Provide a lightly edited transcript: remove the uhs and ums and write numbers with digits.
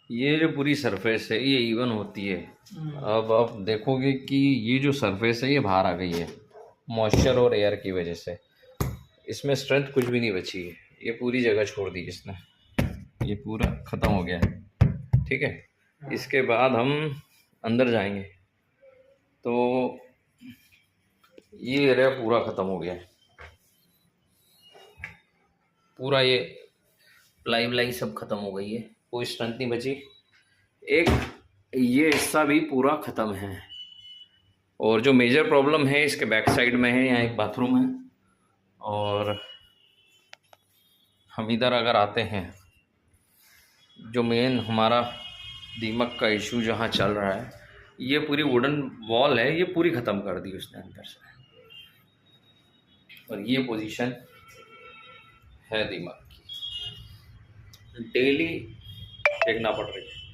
ये जो पूरी सरफेस है ये इवन होती है। अब आप देखोगे कि ये जो सरफेस है ये बाहर आ गई है मॉइस्चर और एयर की वजह से। इसमें स्ट्रेंथ कुछ भी नहीं बची है, ये पूरी जगह छोड़ दी इसने, ये पूरा ख़त्म हो गया है। ठीक है, इसके बाद हम अंदर जाएंगे तो ये एरिया पूरा ख़त्म हो गया है, पूरा ये प्लाई व्लाई सब ख़त्म हो गई है, कोई स्ट्रेंथ नहीं बची। एक ये हिस्सा भी पूरा ख़त्म है। और जो मेजर प्रॉब्लम है इसके बैक साइड में है, यहाँ एक बाथरूम है। और हम इधर अगर आते हैं, जो मेन हमारा दीमक का इशू जहाँ चल रहा है, ये पूरी वुडन वॉल है, ये पूरी ख़त्म कर दी उसने अंदर से। और ये पोजीशन है दीमक की, डेली देखना पड़ रही है।